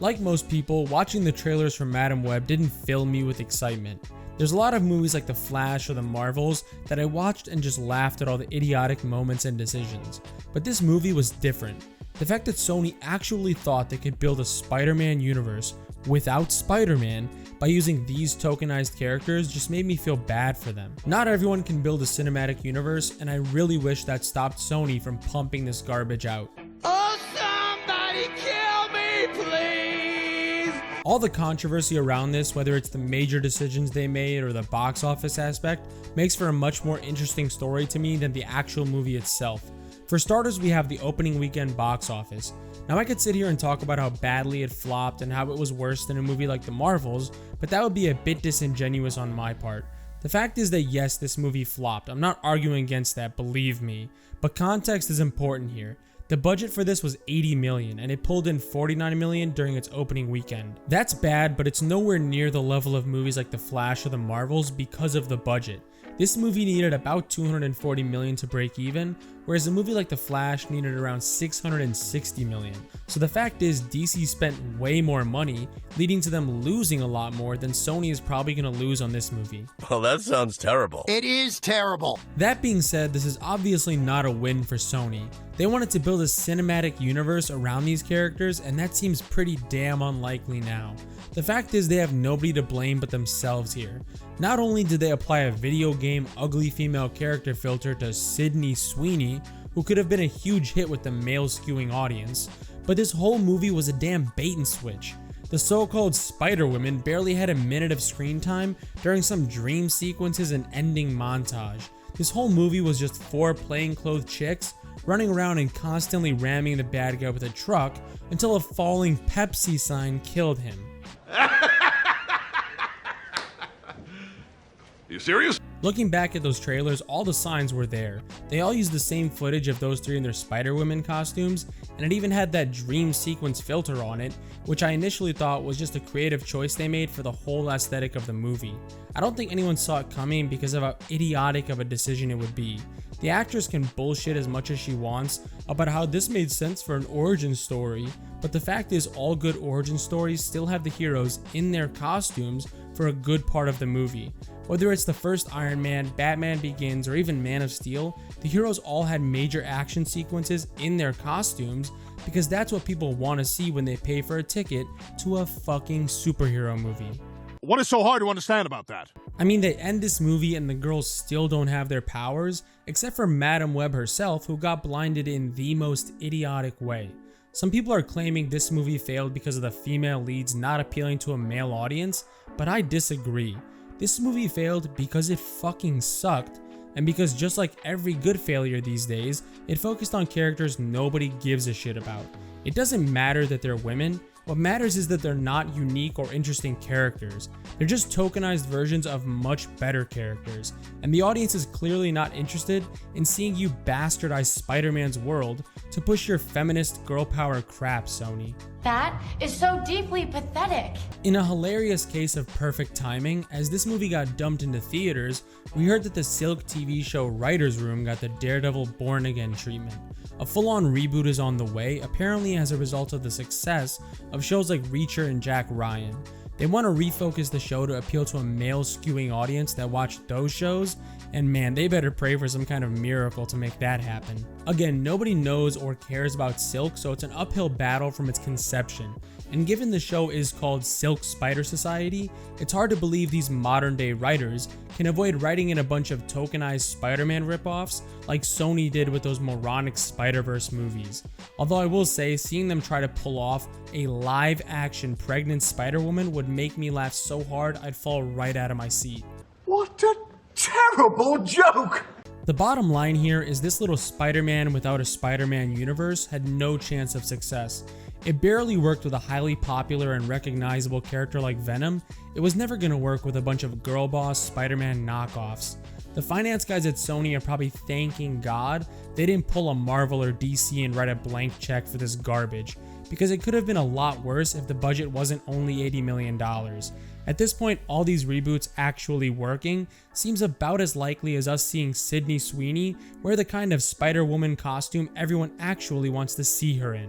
Like most people, watching the trailers for Madam Web didn't fill me with excitement. There's a lot of movies like The Flash or The Marvels that I watched and just laughed at all the idiotic moments and decisions. But this movie was different. The fact that Sony actually thought they could build a Spider-Man universe without Spider-Man by using these tokenized characters just made me feel bad for them. Not everyone can build a cinematic universe, and I really wish that stopped Sony from pumping this garbage out. Oh, somebody kill me, please! All the controversy around this, whether it's the major decisions they made or the box office aspect, makes for a much more interesting story to me than the actual movie itself. For starters, we have the opening weekend box office. Now I could sit here and talk about how badly it flopped and how it was worse than a movie like The Marvels, but that would be a bit disingenuous on my part. The fact is that yes, this movie flopped. I'm not arguing against that, believe me. But context is important here. The budget for this was $80 million, and it pulled in $49 million during its opening weekend. That's bad, but it's nowhere near the level of movies like The Flash or The Marvels because of the budget. This movie needed about $240 million to break even, whereas a movie like The Flash needed around $660 million. So the fact is, DC spent way more money, leading to them losing a lot more than Sony is probably going to lose on this movie. Well, that sounds terrible. It is terrible. That being said, this is obviously not a win for Sony. They wanted to build a cinematic universe around these characters, and that seems pretty damn unlikely now. The fact is, they have nobody to blame but themselves here. Not only did they apply a video game ugly female character filter to Sydney Sweeney, who could have been a huge hit with the male skewing audience, but this whole movie was a damn bait and switch. The so-called Spider-Women barely had a minute of screen time during some dream sequences and ending montage. This whole movie was just 4 plainclothes chicks running around and constantly ramming the bad guy with a truck until a falling Pepsi sign killed him. You serious? Looking back at those trailers, all the signs were there. They all used the same footage of those 3 in their Spider-Women costumes, and it even had that dream sequence filter on it, which I initially thought was just a creative choice they made for the whole aesthetic of the movie. I don't think anyone saw it coming because of how idiotic of a decision it would be. The actress can bullshit as much as she wants about how this made sense for an origin story, but the fact is all good origin stories still have the heroes in their costumes for a good part of the movie. Whether it's the first Iron Man, Batman Begins, or even Man of Steel, the heroes all had major action sequences in their costumes because that's what people want to see when they pay for a ticket to a fucking superhero movie. What is so hard to understand about that? I mean, they end this movie and the girls still don't have their powers, except for Madam Web herself, who got blinded in the most idiotic way. Some people are claiming this movie failed because of the female leads not appealing to a male audience, but I disagree. This movie failed because it fucking sucked, and because just like every good failure these days, it focused on characters nobody gives a shit about. It doesn't matter that they're women. What matters is that they're not unique or interesting characters. They're just tokenized versions of much better characters, and the audience is clearly not interested in seeing you bastardize Spider-Man's world to push your feminist girl power crap, Sony. That is so deeply pathetic. In a hilarious case of perfect timing, as this movie got dumped into theaters, we heard that the Silk TV show Writer's Room got the Daredevil Born Again treatment. A full-on reboot is on the way, apparently as a result of the success of shows like Reacher and Jack Ryan. They want to refocus the show to appeal to a male skewing audience that watched those shows, and man, they better pray for some kind of miracle to make that happen. Again, nobody knows or cares about Silk, so it's an uphill battle from its conception. And given the show is called Silk Spider Society, it's hard to believe these modern day writers can avoid writing in a bunch of tokenized Spider-Man ripoffs like Sony did with those moronic Spider-Verse movies. Although I will say, seeing them try to pull off a live action pregnant Spider-Woman would make me laugh so hard I'd fall right out of my seat. What a terrible joke! The bottom line here is this little Spider-Man without a Spider-Man universe had no chance of success. It barely worked with a highly popular and recognizable character like Venom. It was never going to work with a bunch of girl boss Spider-Man knockoffs. The finance guys at Sony are probably thanking God they didn't pull a Marvel or DC and write a blank check for this garbage, because it could have been a lot worse if the budget wasn't only $80 million. At this point, all these reboots actually working seems about as likely as us seeing Sydney Sweeney wear the kind of Spider-Woman costume everyone actually wants to see her in.